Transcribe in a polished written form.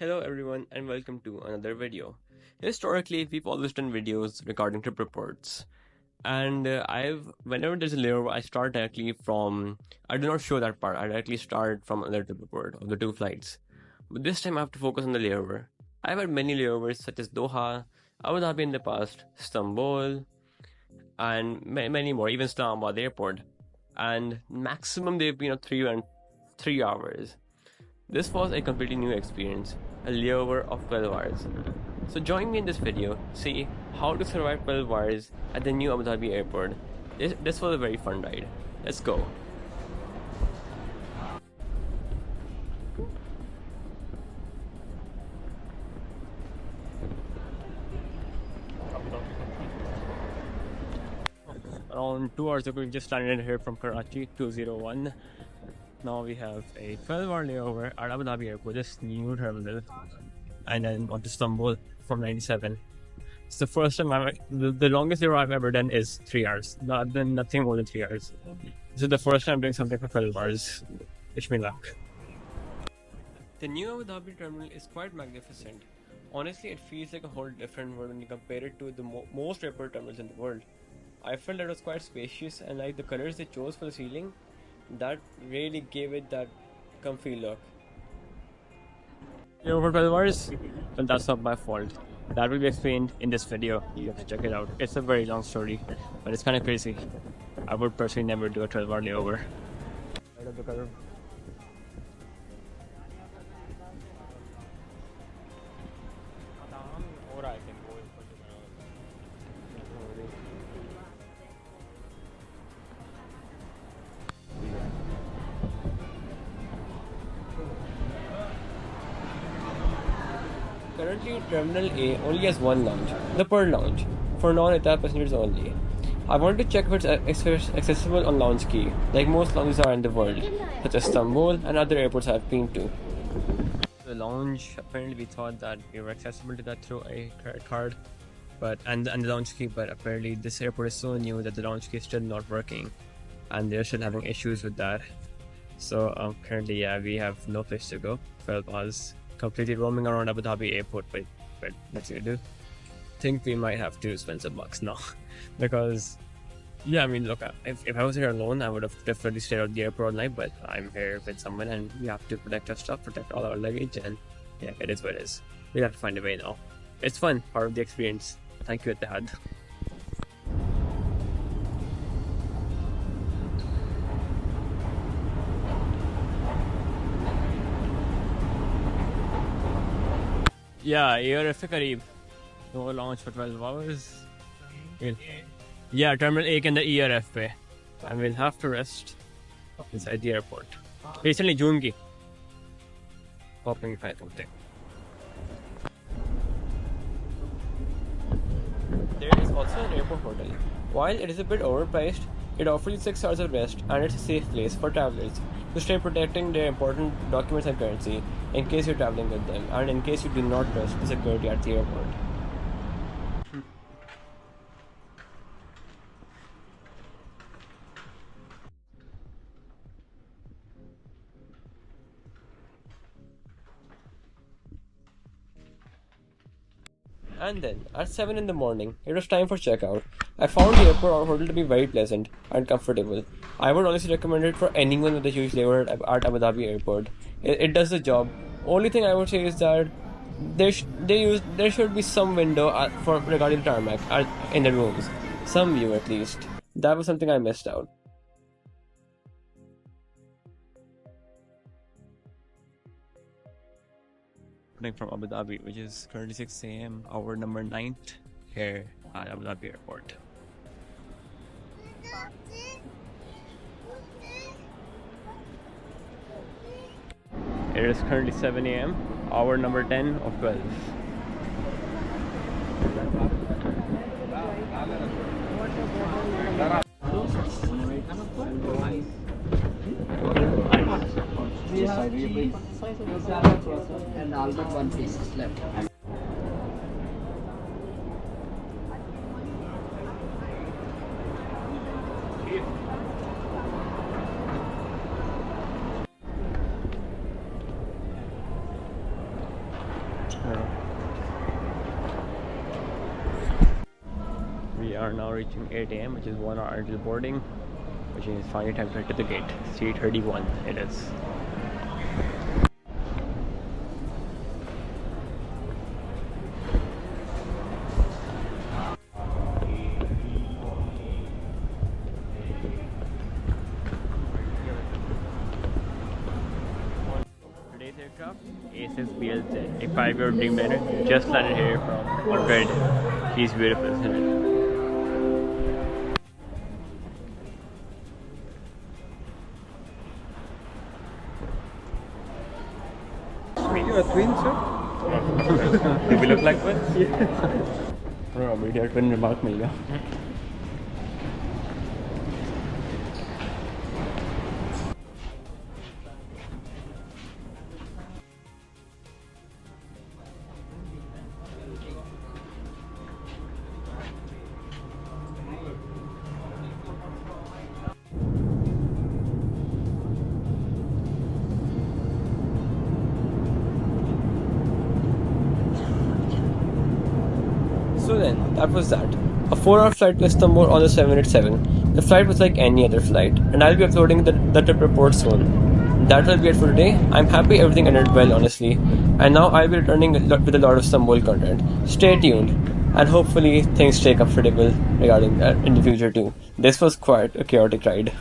Hello everyone and welcome to another video. Historically, we've always done videos regarding trip reports. And whenever there's a layover, I start directly from, I do not show that part, I directly start from another trip report of the two flights. But this time I have to focus on the layover. I've had many layovers such as Doha, Abu Dhabi in the past, Istanbul, and many more, even Islamabad airport. And maximum they've been of 3 hours. This was a completely new experience, a layover of 12 hours. So join me in this video, see how to survive 12 hours at the new Abu Dhabi airport. This was a very fun ride. Let's go. Around 2 hours ago, we just landed here from Karachi 201. Now we have a 12-hour layover at Abu Dhabi airport, this new terminal, and then on to Istanbul from 97. It's the first time the longest layover I've ever done is 3 hours. I've done nothing more than 3 hours. This is the first time I'm doing something for 12 hours. Wish me luck. The new Abu Dhabi terminal is quite magnificent. Honestly, it feels like a whole different world when you compare it to the most airport terminals in the world. I felt that it was quite spacious, and like the colors they chose for the ceiling, that really gave it that comfy look. Over 12 hours? Well, that's not my fault. That will be explained in this video. You have to check it out. It's a very long story, but it's kind of crazy. I would personally never do a 12-hour layover. Right of the curve. Currently, Terminal A only has one lounge, the Pearl Lounge, for non-Etihad passengers only. I wanted to check if it's accessible on Lounge Key, like most lounges are in the world, such as Istanbul and other airports I've been to. The lounge, apparently we thought that we were accessible to that through a credit card, and the Lounge Key, but apparently this airport is so new that the Lounge Key is still not working, and they're still having issues with that. So currently, yeah, we have no place to go. 12 hours. Completely roaming around Abu Dhabi airport, but what's gonna do? Think we might have to spend some bucks now, because yeah, I mean, look, if I was here alone, I would have definitely stayed at the airport all night. But I'm here with someone, and we have to protect our stuff, protect all our luggage, and yeah, it is what it is. We have to find a way now. It's fun, part of the experience. Thank you, Etihad. Yeah, ARF Kareeb. No launch for 12 hours. Yeah, Terminal A and the ERF pe. And we'll have to rest inside the airport. Recently, June ki. Hoping if I something. There is also an airport hotel. While it is a bit overpriced, it offers you 6 hours of rest, and it's a safe place for travelers to stay protecting their important documents and currency in case you're traveling with them, and in case you do not trust the security at the airport. And then, at 7 in the morning, it was time for checkout. I found the airport hotel to be very pleasant and comfortable. I would honestly recommend it for anyone with a huge layover at Abu Dhabi airport. It does the job. Only thing I would say is that there should be some window regarding tarmac in the rooms. Some view at least. That was something I missed out. From Abu Dhabi, which is currently 6 a.m. Hour number 9 here at Abu Dhabi airport. It is currently 7 a.m. Hour number 10 of 12. We have cheese, and almond 1 piece left. We are now reaching 8 a.m., which is 1 hour until boarding, which is finally time to head to the gate. C31 it is. Today's aircraft, ASSBLZ, a 5-year Dreamliner, just landed here from Madrid. He's beautiful, isn't it? You are twins, sir? Do we look like twins? Yeah. No, media twin remark मिल गया. So then, that was that. A 4-hour flight to Istanbul on the 787. The flight was like any other flight, and I'll be uploading the trip report soon. That will be it for today. I'm happy everything ended well, honestly, and now I'll be returning with a lot of Istanbul content. Stay tuned, and hopefully things stay comfortable regarding that in the future too. This was quite a chaotic ride.